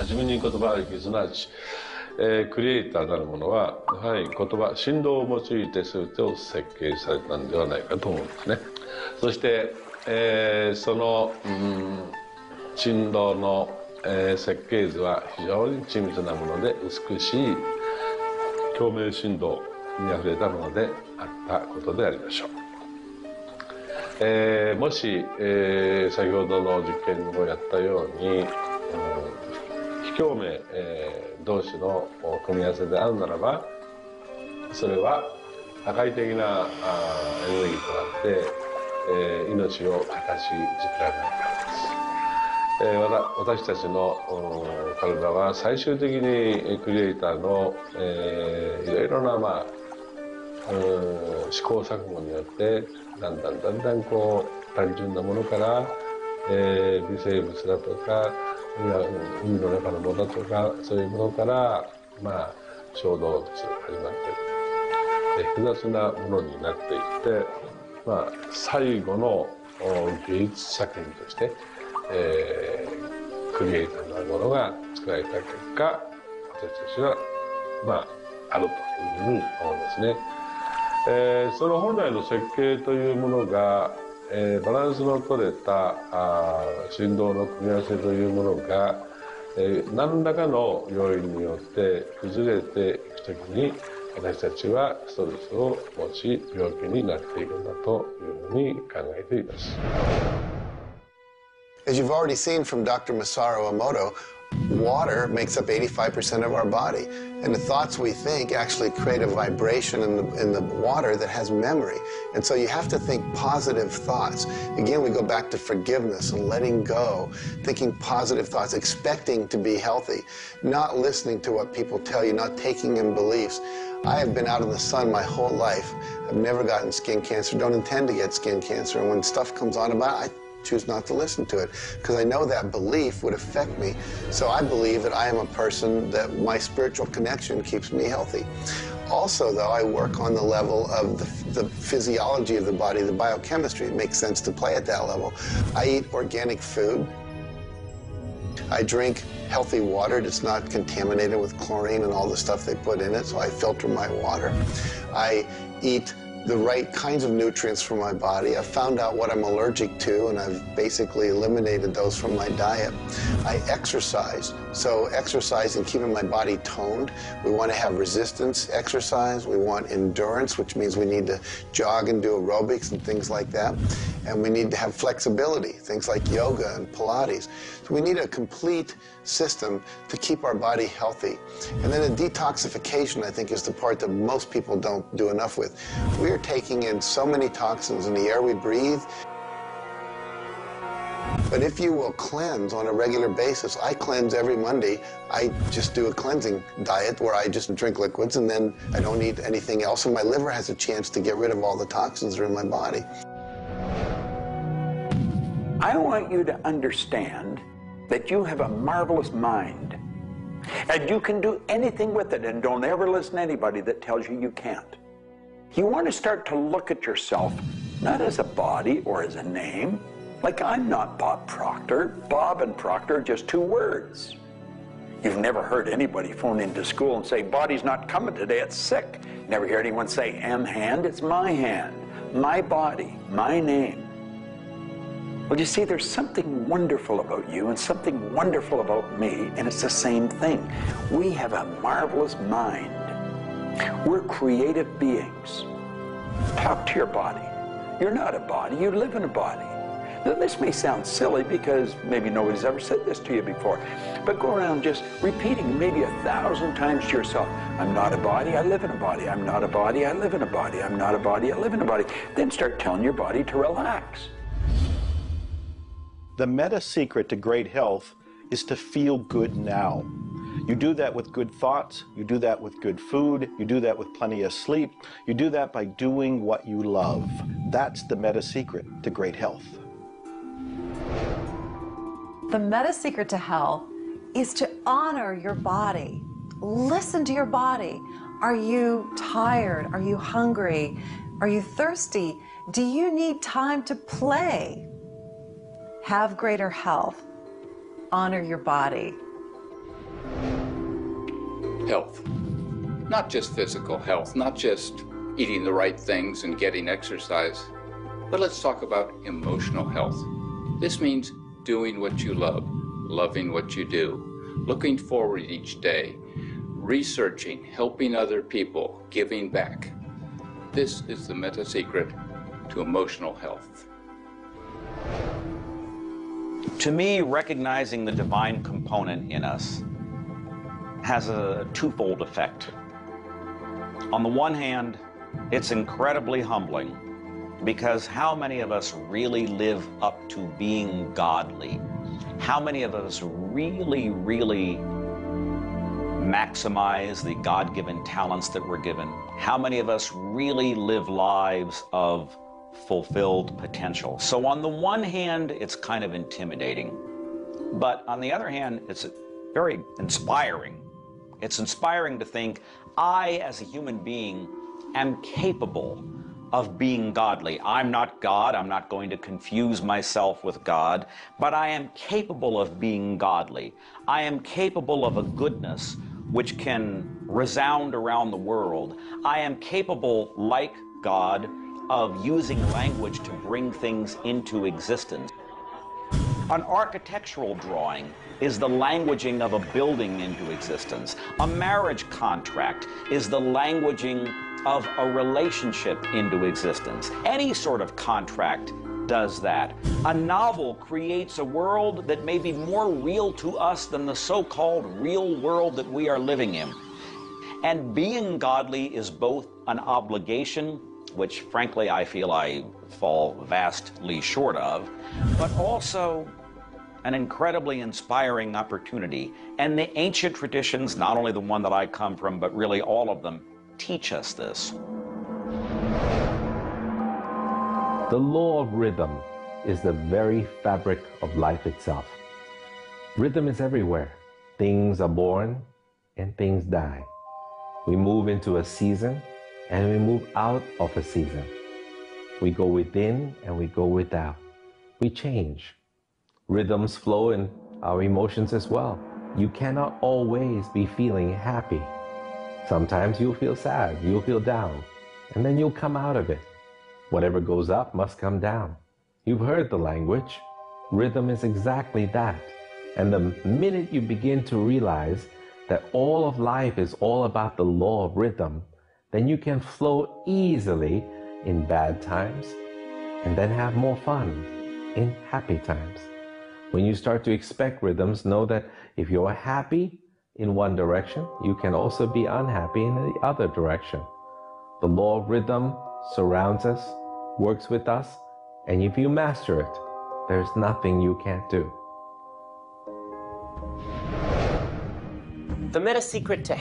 じめに言葉ありき、すなわち、クリエイターなるものはやはり言葉、振動を用いて全てを設計されたんではないかと思うんですね。そして、その、振動の、設計図は非常に緻密なもので美しい共鳴振動にあふれたものであったことでありましょう。もし、先ほどの実験をやったように、非共鳴、同士の組み合わせであるならば、それは破壊的なエネルギーとなって、命を形作らないからです。私たちの体は最終的にクリエイターの、いろいろな、試行錯誤によってだんだんこう単純なものから、微生物だとか海の中のものだとか、そういうものから、小動物始まって複雑なものになっていって、最後の芸術作品として、クリエイターなるものが作られた結果、私たちはあるというふうに思うんですね。その本来の設計というものが、バランスの取れた振動の組み合わせというものが、何らかの要因によって崩れていくときに、私たちはストレスを持ち病気になっているんだというふうに考えています。As you've already seen from Dr. Masaru Emoto, water makes up 85% of our body, and the thoughts we think actually create a vibration in the water that has memory. And so you have to think positive thoughts. Again, we go back to forgiveness and letting go, thinking positive thoughts, expecting to be healthy, not listening to what people tell you, not taking in beliefs. I have been out in the sun my whole life. I've never gotten skin cancer, don't intend to get skin cancer, and when stuff comes on about it, I choose not to listen to it because I know that belief would affect me. So I believe that I am a person that my spiritual connection keeps me healthy. Also, though, I work on the level of the physiology of the body, the biochemistry. It makes sense to play at that level. I eat organic food. I drink healthy water that's not contaminated with chlorine and all the stuff they put in it, so I filter my water. I eat the right kinds of nutrients for my body. I've found out what I'm allergic to, and I've basically eliminated those from my diet. I exercise. So exercising, keeping my body toned. We want to have resistance exercise. We want endurance, which means we need to jog and do aerobics and things like that. And we need to have flexibility, things like yoga and Pilates. So we need a complete system to keep our body healthy. And then a detoxification, I think, is the part that most people don't do enough with. We are taking in so many toxins in the air we breathe. But if you will cleanse on a regular basis, I cleanse every Monday. I just do a cleansing diet where I just drink liquids and then I don't eat anything else, and my liver has a chance to get rid of all the toxins that are in my body. I want you to understand that you have a marvelous mind, and you can do anything with it, and don't ever listen to anybody that tells you you can't. You want to start to look at yourself not as a body or as a name. Like, I'm not Bob Proctor. Bob and Proctor are just two words. You've never heard anybody phone into school and say, body's not coming today, it's sick. Never hear anyone say, hand, it's my hand, my body, my name. Well, you see, there's something wonderful about you and something wonderful about me, and it's the same thing. We have a marvelous mind. We're creative beings. Talk to your body. You're not a body, you live in a body. Now, this may sound silly because maybe nobody's ever said this to you before, but go around just repeating maybe 1,000 times to yourself, I'm not a body, I live in a body. I'm not a body, I live in a body. I'm not a body, I live in a body. Then start telling your body to relax. The meta secret to great health is to feel good now. You do that with good thoughts, you do that with good food, you do that with plenty of sleep, you do that by doing what you love. That's the meta secret to great health. The meta secret to health is to honor your body. Listen to your body. Are you tired? Are you hungry? Are you thirsty? Do you need time to play? Have greater health. Honor your body. health. Not just physical health, not just eating the right things and getting exercise, but let's talk about emotional health. This means doing what you love, loving what you do, looking forward each day, researching, helping other people, giving back. This is the meta secret to emotional health. To me, recognizing the divine component in us has a twofold effect. On the one hand, it's incredibly humbling, because how many of us really live up to being godly? How many of us really maximize the God-given talents that we're given? How many of us really live lives of fulfilled potential? So on the one hand, it's kind of intimidating, but on the other hand, it's very inspiring. It's inspiring to think, I, as a human being, am capable of being godly. I'm not God. I'm not going to confuse myself with God, but I am capable of being godly. I am capable of a goodness which can resound around the world. I am capable, like God, of using language to bring things into existence. An architectural drawing is the languaging of a building into existence. A marriage contract is the languaging of a relationship into existence. Any sort of contract does that. A novel creates a world that may be more real to us than the so-called real world that we are living in. And being godly is both an obligation, which frankly I feel I fall vastly short of, but also an incredibly inspiring opportunity. And the ancient traditions, not only the one that I come from, but really all of them, teach us this. The law of rhythm is the very fabric of life itself. Rhythm is everywhere. Things are born and things die. We move into a season and we move out of a season. We go within and we go without. We change. Rhythms flow in our emotions as well. You cannot always be feeling happy. Sometimes you'll feel sad, you'll feel down, and then you'll come out of it. Whatever goes up must come down. You've heard the language. Rhythm is exactly that. And the minute you begin to realize that all of life is all about the law of rhythm, then you can flow easily in bad times and then have more fun in happy times. When you start to expect rhythms, know that if you're happy in one direction, you can also be unhappy in the other direction. The law of rhythm surrounds us, works with us, and if you master it, there's nothing you can't do. The meta secret to